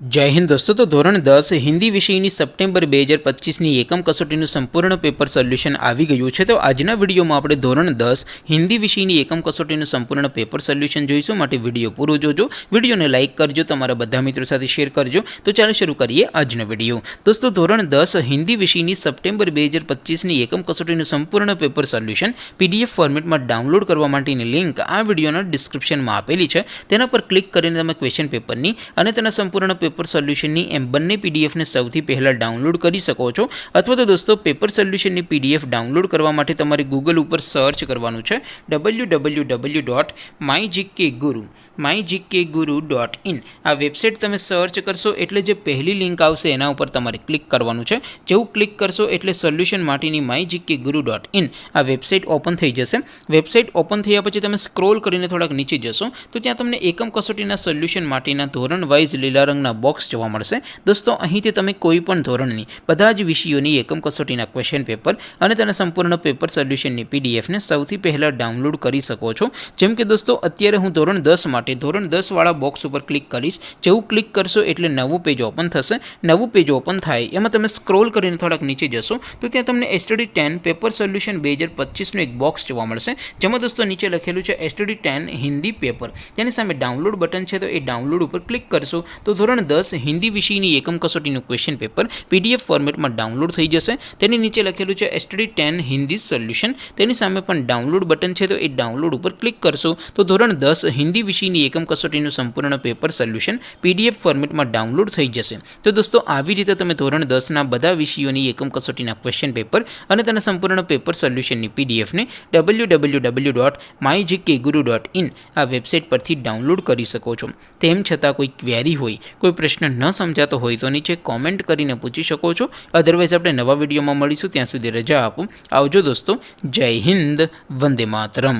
जय हिंद दोस्तों। तो धोरण 10 हिंदी विषयની સપ્ટેમ્બર 2025ની એકમ કસોટીનું સંપૂર્ણ પેપર સોલ્યુશન આવી ગયું છે। તો આજના વિડીયોમાં આપણે ધોરણ 10 હિન્દી વિષયની એકમ કસોટીનું સંપૂર્ણ પેપર સોલ્યુશન જોઈશું। માટે વિડીયો પૂરો જોજો, વિડીયોને લાઇક કરજો, તમારા બધા મિત્રો સાથે શેર કરજો। તો ચાલો શરૂ કરીએ આજનો વિડીયો। દોસ્તો ધોરણ 10 હિન્દી વિષયની સપ્ટેમ્બર 2025ની એકમ કસોટીનું સંપૂર્ણ પેપર સોલ્યુશન PDF ફોર્મેટમાં ડાઉનલોડ કરવા માટેની લિંક આ વિડીયોના ડિસ્ક્રિપ્શનમાં આપેલી છે। તેના પર ક્લિક કરીને તમે ક્વેશ્ચન પેપરની અને તેના સંપૂર્ણ पेपर सोल्यूशन एम बने पीडीएफ ने सौथी पहला डाउनलॉड कर सको छो। अथवा तो दोस्तों पेपर सोल्यूशन पीडीएफ डाउनलॉड करवा माटे तमारे गूगल पर सर्च करवानुं छे www.mygkguru.in। आ वेबसाइट तमे सर्च करशो एटले जे पहली लिंक आवशे एना उपर तमारे क्लिक करवानुं छे। जेवुं क्लिक करशो एटले सोल्यूशन माटेनी mygkguru.in आ वेबसाइट ओपन थई जशे। वेबसाइट ओपन थया पछी तमे स्क्रॉल करीने थोड़ाक नीचे जशो तो त्यां तमने एकम कसोटीना सोल्यूशन माटेना धोरण वाइज लीला रंगना बॉक्स जोवा मळशे। दोस्तों અહીંથી તમે કોઈપણ ધોરણની બધા જ વિષયોની એકમ કસોટીના ક્વેશ્ચન પેપર અને તેના સંપૂર્ણ પેપર સોલ્યુશનની PDF ને સૌથી પહેલા ડાઉનલોડ કરી શકો છો। જેમ કે દોસ્તો અત્યારે હું ધોરણ 10 માટે ધોરણ 10 વાળા બોક્સ ઉપર ક્લિક કરીશ। જેવું ક્લિક કરશો એટલે નવું પેજ ઓપન થશે। નવું પેજ ઓપન થાય એમાં તમે સ્ક્રોલ કરીને થોડાક નીચે જશો તો ત્યાં તમને STD 10 પેપર સોલ્યુશન 2025 નું એક બોક્સ જોવા મળશે। જેમાં દોસ્તો નીચે લખેલું છે STD 10 હિન્દી પેપર। તેની સામે ડાઉનલોડ બટન છે તો એ ડાઉનલોડ ઉપર ક્લિક કરશો તો ધોરણ 10 हिंदी विषयनी एकम कसोटीનું क्वेश्चन पेपर PDF फॉर्मेट में डाउनलॉड थई जशे। तेनी नीचे लखेलुं छे STD 10 हिंदी सोल्यूशन। तेनी सामे पण डाउनलॉड बटन छे तो ए डाउनलॉड पर क्लिक करशो तो धोरण 10 हिंदी विषयनी एकम कसोटीનું संपूर्ण पेपर सोल्यूशन PDF फॉर्मेट में डाउनलॉड थई जशे। तो दोस्तों આવી રીતે તમે ધોરણ 10 ના બધા વિષયોની એકમ કસોટીના ક્વેશ્ચન પેપર અને તેના સંપૂર્ણ પેપર સોલ્યુશનની PDF ને www.mygkguru.in આ વેબસાઇટ પરથી ડાઉનલોડ કરી શકો છો। તેમ છતાં કોઈ ક્વેરી હોય, कोई प्रश्न न समझातो होय तो नीचे कॉमेंट करीने पूछी शको छो। अदरवाइज आपणे नवा विडियोमां मळीशुं, त्यां सुधी रजा आपो। आवजो दोस्तों। जय हिंद, वंदे मातरम।